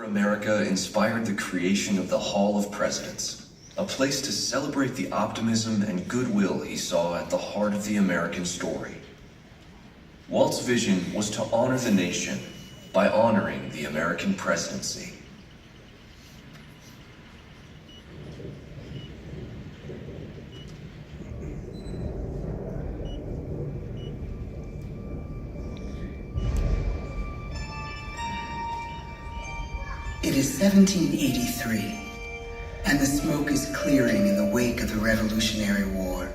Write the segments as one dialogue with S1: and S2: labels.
S1: America inspired the creation of the Hall of Presidents, a place to celebrate the optimism and goodwill he saw at the heart of the American story. Walt's vision was to honor the nation by honoring the American presidency.
S2: It is 1783, and the smoke is clearing in the wake of the Revolutionary War.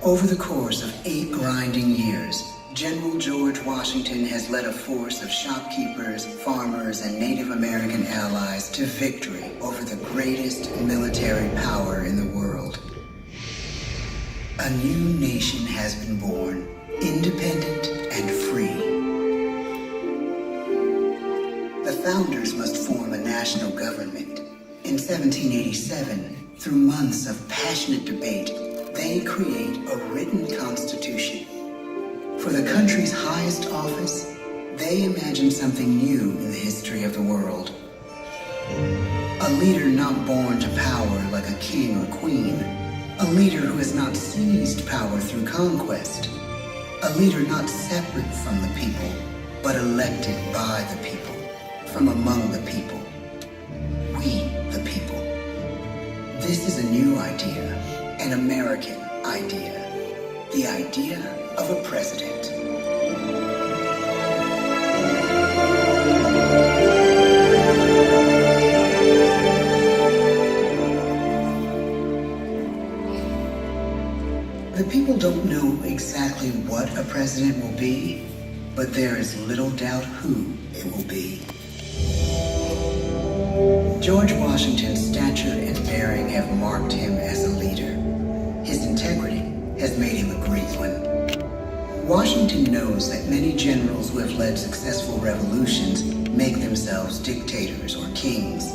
S2: Over the course of 8 grinding years, General George Washington has led a force of shopkeepers, farmers, and Native American allies to victory over the greatest military power in the world. A new nation has been born, independent and free. The founders must form a national government. In 1787, through months of passionate debate, they create a written constitution. For the country's highest office, they imagine something new in the history of the world. A leader not born to power like a king or queen. A leader who has not seized power through conquest. A leader not separate from the people, but elected by the people. From among the people. We, the people. This is a new idea, an American idea. The idea of a president. The people don't know exactly what a president will be, but there is little doubt who it will be. George Washington's stature and bearing have marked him as a leader. His integrity has made him a great one. Washington knows that many generals who have led successful revolutions make themselves dictators or kings.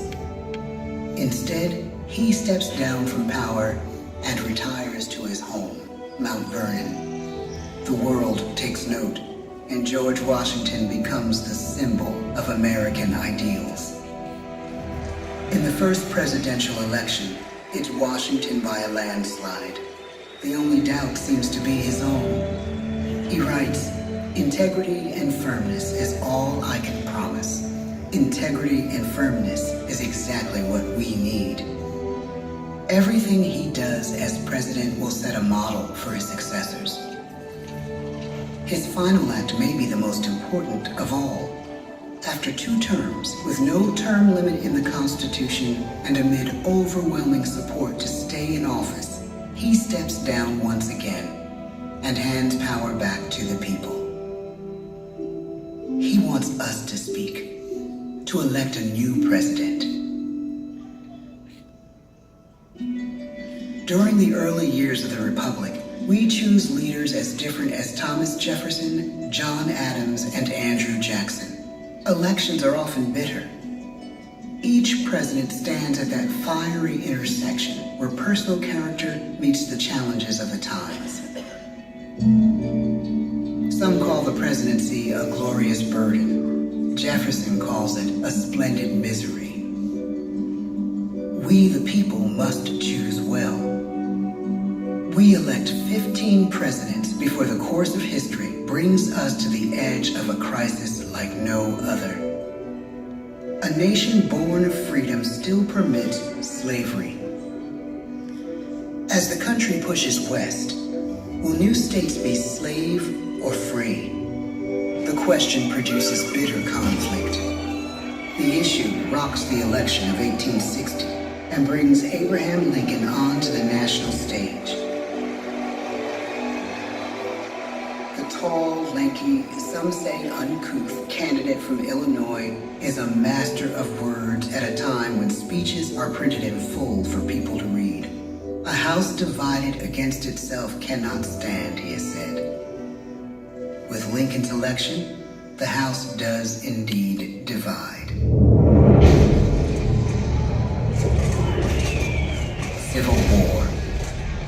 S2: Instead, he steps down from power and retires to his home, Mount Vernon. The world takes note, and George Washington becomes the symbol of American ideals. In the first presidential election, it's Washington by a landslide. The only doubt seems to be his own. He writes, "Integrity and firmness is all I can promise. Integrity and firmness is exactly what we need." Everything he does as president will set a model for his successors. His final act may be the most important of all. After 2 terms, with no term limit in the Constitution and amid overwhelming support to stay in office, he steps down once again and hands power back to the people. He wants us to speak, to elect a new president. During the early years of the Republic, we choose leaders as different as Thomas Jefferson, John Adams, and Andrew Jackson. Elections are often bitter. Each president stands at that fiery intersection where personal character meets the challenges of the times. Some call the presidency a glorious burden. Jefferson calls it a splendid misery. We, the people, must choose well. We elect 15 presidents before the course of history brings us to the edge of a crisis like no other. A nation born of freedom still permits slavery. As the country pushes west, will new states be slave or free? The question produces bitter conflict. The issue rocks the election of 1860 and brings Abraham Lincoln onto the national stage. Tall, lanky, some say uncouth candidate from Illinois is a master of words at a time when speeches are printed in full for people to read. A house divided against itself cannot stand, he has said. With Lincoln's election, the House does indeed divide. Civil War.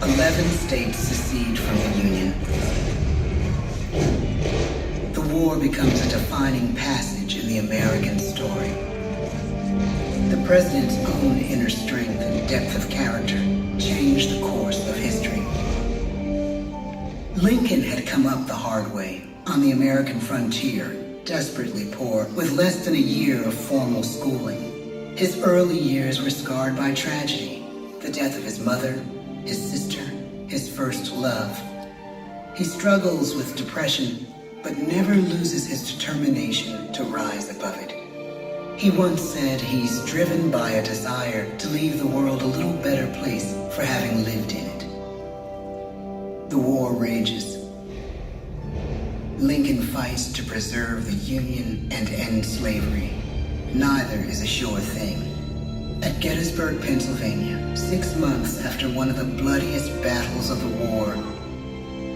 S2: 11 states secede from the Union. The war becomes a defining passage in the American story. president's own inner strength and depth of character changed the course of history. Lincoln had come up the hard way, on the American frontier, desperately poor, with less than a year of formal schooling. His early years were scarred by tragedy, the death of his mother, his sister, his first love. He struggles with depression, but never loses his determination to rise above it. He once said he's driven by a desire to leave the world a little better place for having lived in it. The war rages. Lincoln fights to preserve the Union and end slavery. Neither is a sure thing. At Gettysburg, Pennsylvania, 6 months after one of the bloodiest battles of the war,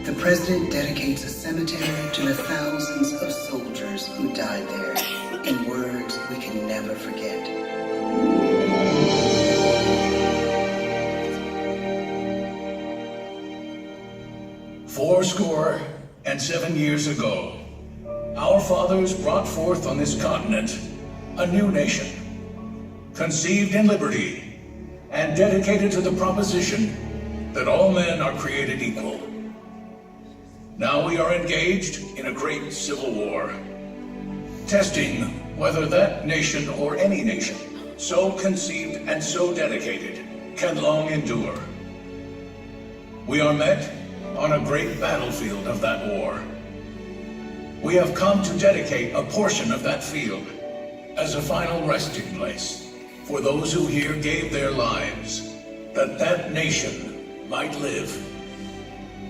S2: the president dedicates a cemetery to the thousands of soldiers who died there, in words we can never forget.
S3: "47 years ago, our fathers brought forth on this continent a new nation, conceived in liberty and dedicated to the proposition that all men are created equal. Now we are engaged in a great civil war, testing whether that nation or any nation, so conceived and so dedicated, can long endure. We are met on a great battlefield of that war. We have come to dedicate a portion of that field as a final resting place for those who here gave their lives, that that nation might live.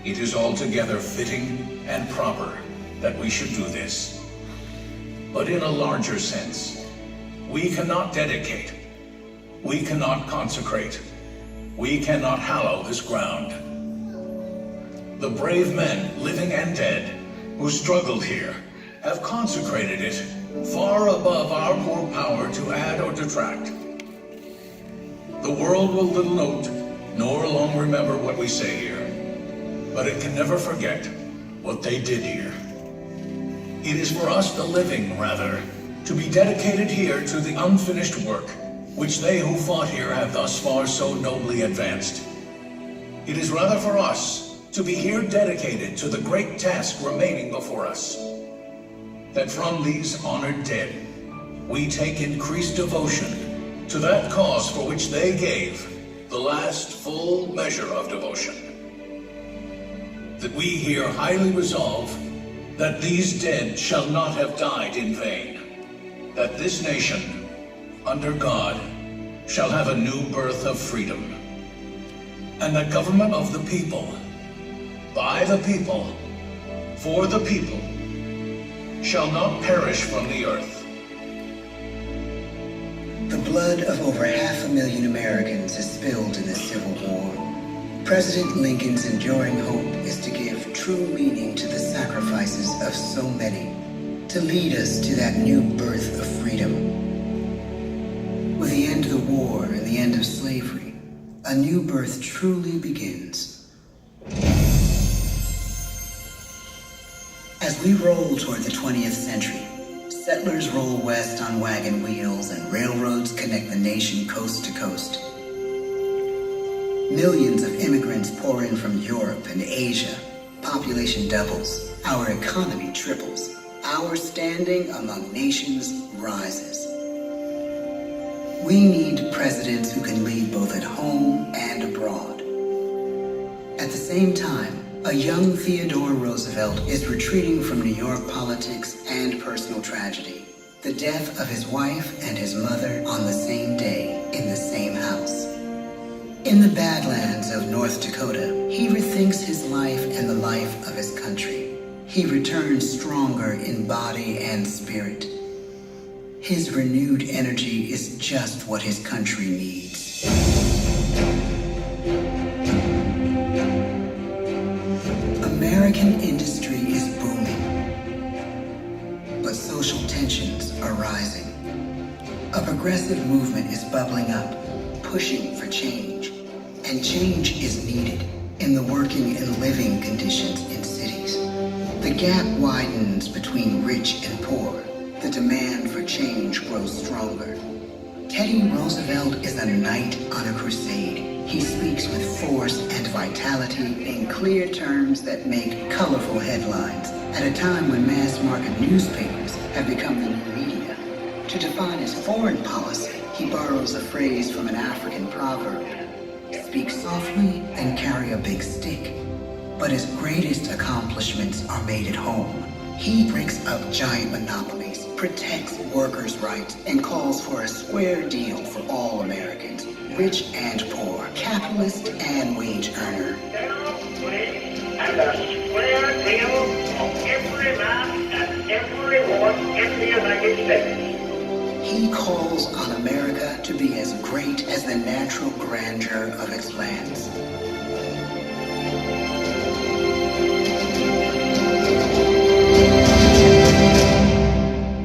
S3: It is altogether fitting and proper that we should do this. But in a larger sense, we cannot dedicate, we cannot consecrate, we cannot hallow this ground. The brave men, living and dead, who struggled here, have consecrated it far above our poor power to add or detract. The world will little note, nor long remember what we say here, but it can never forget what they did here. It is for us, the living, rather, to be dedicated here to the unfinished work, which they who fought here have thus far so nobly advanced. It is rather for us to be here dedicated to the great task remaining before us, that from these honored dead, we take increased devotion to that cause for which they gave the last full measure of devotion. That we here highly resolve that these dead shall not have died in vain, that this nation, under God, shall have a new birth of freedom, and the government of the people, by the people, for the people, shall not perish from the earth.
S2: The blood of over 500,000 Americans is spilled in the Civil War. President Lincoln's enduring hope is to give true meaning to the sacrifices of so many, to lead us to that new birth of freedom. With the end of the war and the end of slavery, a new birth truly begins. As we roll toward the 20th century, settlers roll west on wagon wheels and railroads connect the nation coast to coast. Millions of immigrants pour in from Europe and Asia. Population doubles. Our economy triples. Our standing among nations rises. We need presidents who can lead both at home and abroad. At the same time, a young Theodore Roosevelt is retreating from New York politics and personal tragedy. The death of his wife and his mother on the same day in the same house. In the Badlands of North Dakota, he rethinks his life and the life of his country. He returns stronger in body and spirit. His renewed energy is just what his country needs. American industry is booming, but social tensions are rising. A progressive movement is bubbling up, pushing for change, and change is needed in the working and living conditions in cities. The gap widens between rich and poor. The demand for change grows stronger. Teddy Roosevelt is a knight on a crusade. He speaks with force and vitality in clear terms that make colorful headlines at a time when mass-market newspapers have become the new media. To define his foreign policy, he borrows a phrase from an African proverb: speak softly and carry a big stick. But his greatest accomplishments are made at home. He breaks up giant monopolies, protects workers' rights, and calls for a square deal for all Americans, rich and poor, capitalist and wage earner.
S4: And a square deal for every man and every woman in the United States.
S2: He calls on America to be as great as the natural grandeur of its lands.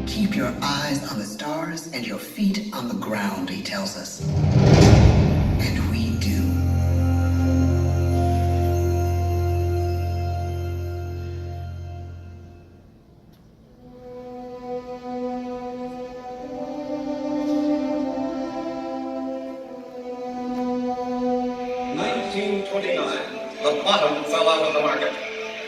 S2: Keep your eyes on the stars and your feet on the ground, he tells us. And we do.
S5: The bottom fell out of the market.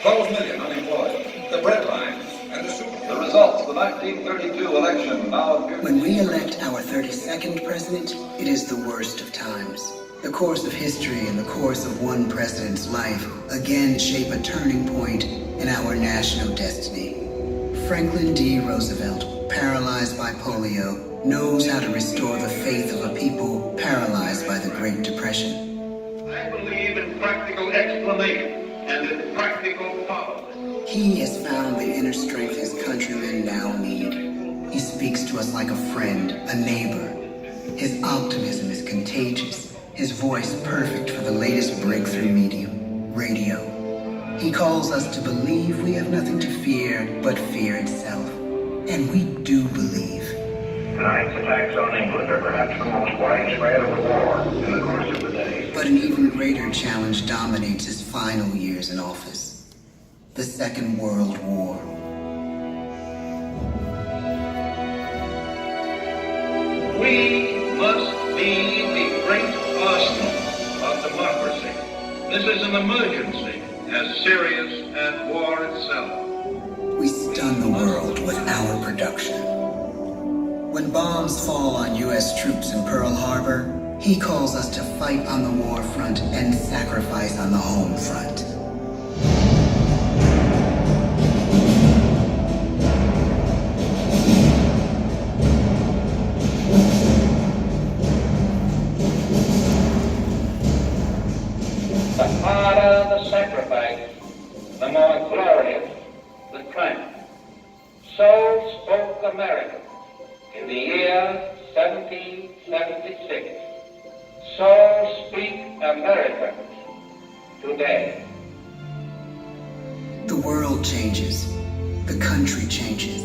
S5: 12 million unemployed. The bread line and the super. The results, the 1932 election now appear.
S2: When we elect our 32nd president, it is the worst of times. The course of history and the course of one president's life again shape a turning point in our national destiny. Franklin D. Roosevelt, paralyzed by polio, knows how to restore the faith of a people paralyzed by the Great Depression.
S4: I believe in practical explanation and in practical policy.
S2: He has found the inner strength his countrymen now need. He speaks to us like a friend, a neighbor. His optimism is contagious, his voice perfect for the latest breakthrough medium, radio. He calls us to believe we have nothing to fear but fear itself. And we do believe.
S4: Tonight's attacks on England are perhaps the most widespread of the war in the course of the day.
S2: But an even greater challenge dominates his final years in office. The Second World War.
S4: We must be the great arsenal of democracy. This is an emergency as serious as war itself.
S2: We stun the world with our production. When bombs fall on U.S. troops in Pearl Harbor, he calls us to fight on the war front and sacrifice on the home front.
S4: The harder the sacrifice, the more glorious the triumph. So spoke America in the year 1776. So speak Americans today.
S2: The world changes. The country changes.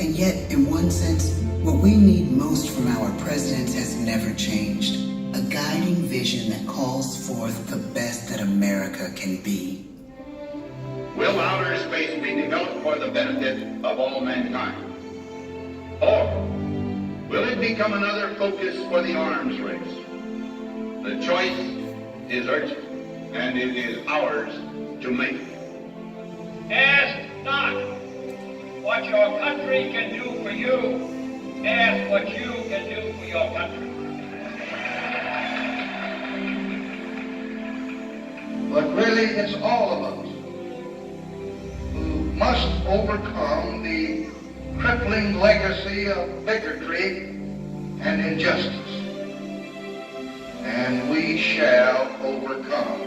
S2: And yet, in one sense, what we need most from our presidents has never changed. A guiding vision that calls forth the best that America can be.
S6: Will outer space be developed for the benefit of all mankind? Or will it become another focus for the arms race? The choice is urgent, and it is ours to make.
S4: Ask not what your country can do for you. Ask what you can do for your country.
S6: But really, it's all of us who must overcome the crippling legacy of bigotry and injustice. And we shall overcome.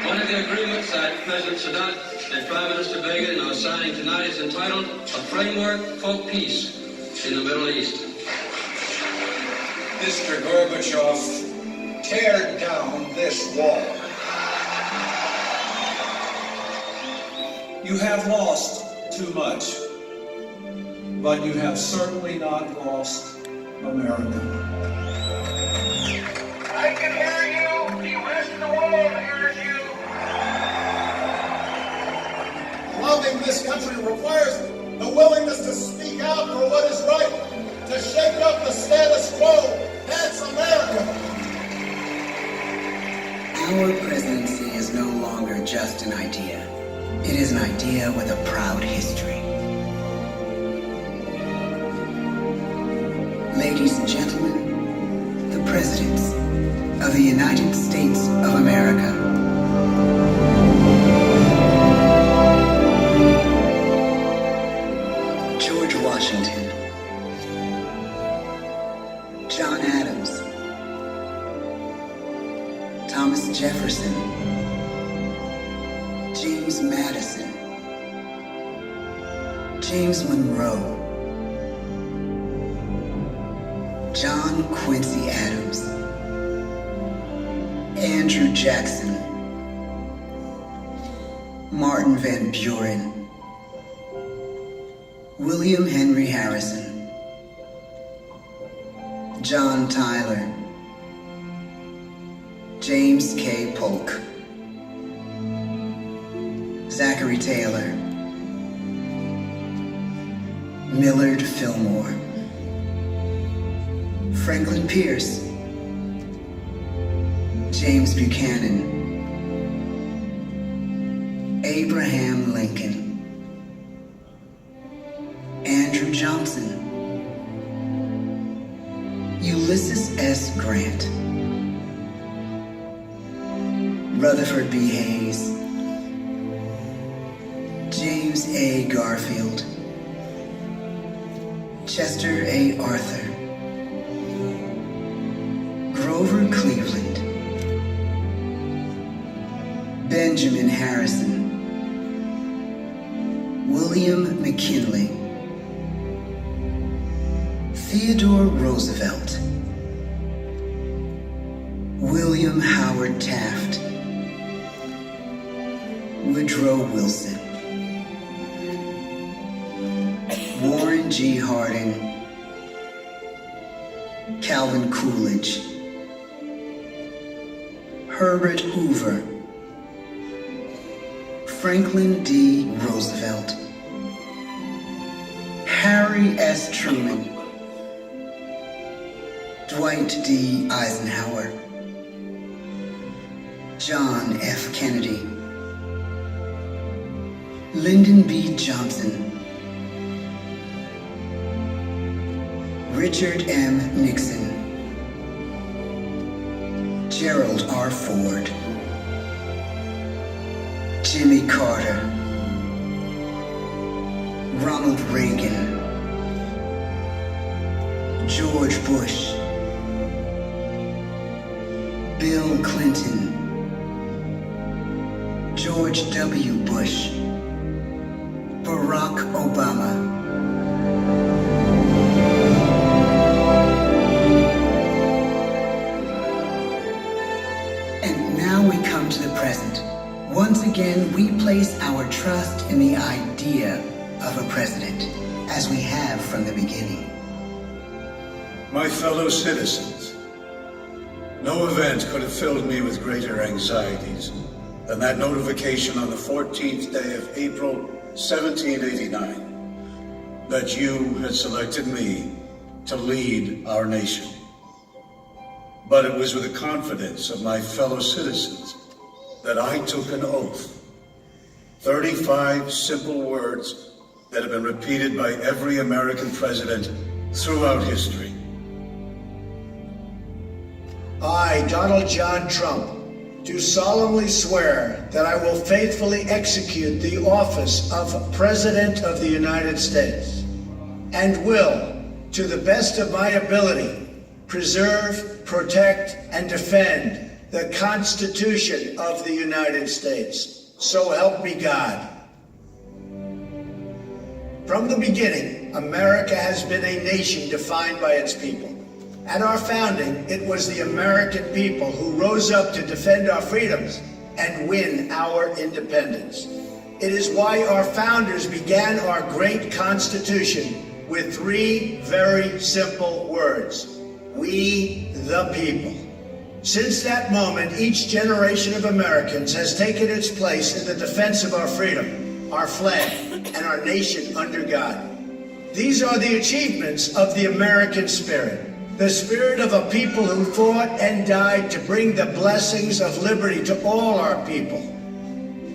S7: One of the agreements that President Sadat and Prime Minister Begin are signing tonight is entitled A Framework for Peace in the Middle East.
S3: Mr. Gorbachev, tear down this wall.
S8: You have lost too much, but you have certainly not lost America.
S4: I can hear you. The rest of the world hears you.
S9: Loving this country requires the willingness to speak out for what is to shake up the status quo. That's America.
S2: Our presidency is no longer just an idea. It is an idea with a proud history. Ladies and gentlemen, the presidents of the United States of America. George Washington, John Adams, Thomas Jefferson, James Madison, James Monroe, John Quincy Adams, Andrew Jackson, Martin Van Buren, William Henry Harrison, John Tyler, James K. Polk, Zachary Taylor, Millard Fillmore, Franklin Pierce, James Buchanan, Abraham Lincoln, Andrew Johnson, Ulysses S. Grant, Rutherford B. Hayes, James A. Garfield, Chester A. Arthur, Grover Cleveland, Benjamin Harrison, William McKinley, Theodore Roosevelt, William Howard Taft, Woodrow Wilson, Warren G. Harding, Calvin Coolidge, Herbert Hoover, Franklin D. Roosevelt, Harry S. Truman, Dwight D. Eisenhower, John F. Kennedy, Lyndon B. Johnson, Richard M. Nixon, Gerald R. Ford, Jimmy Carter, Ronald Reagan, George Bush, Bill Clinton, George W. Bush, Barack Obama. And now we come to the present. Once again, we place our trust in the idea of a president, as we have from the beginning.
S10: My fellow citizens, no event could have filled me with greater anxieties than that notification on the 14th day of April, 1789, that you had selected me to lead our nation. But it was with the confidence of my fellow citizens that I took an oath. 35 simple words that have been repeated by every American president throughout history.
S9: I, Donald John Trump, do solemnly swear that I will faithfully execute the office of President of the United States and will, to the best of my ability, preserve, protect, and defend the Constitution of the United States. So help me God. From the beginning, America has been a nation defined by its people. At our founding, it was the American people who rose up to defend our freedoms and win our independence. It is why our founders began our great Constitution with 3 very simple words: we the people. Since that moment, each generation of Americans has taken its place in the defense of our freedom, our flag, and our nation under God. These are the achievements of the American spirit. The spirit of a people who fought and died to bring the blessings of liberty to all our people.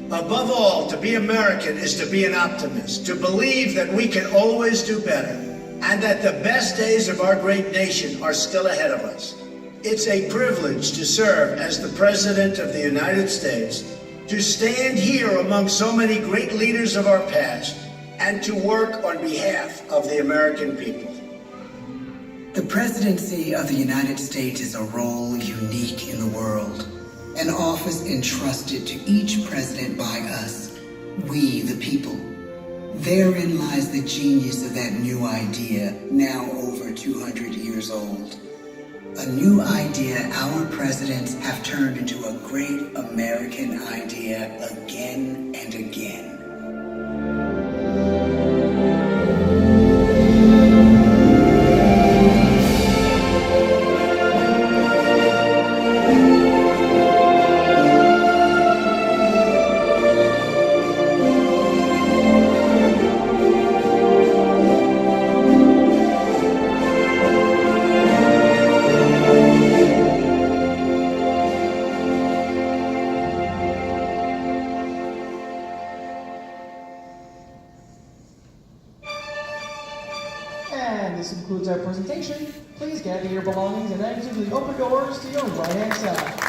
S9: Above all, to be American is to be an optimist, to believe that we can always do better, and that the best days of our great nation are still ahead of us. It's a privilege to serve as the President of the United States, to stand here among so many great leaders of our past, and to work on behalf of the American people.
S2: The presidency of the United States is a role unique in the world, an office entrusted to each president by us, we the people. Therein lies the genius of that new idea, now over 200 years old. A new idea our presidents have turned into a great American idea again and again.
S11: And this concludes our presentation. Please gather your belongings and exit the open doors to your right-hand side.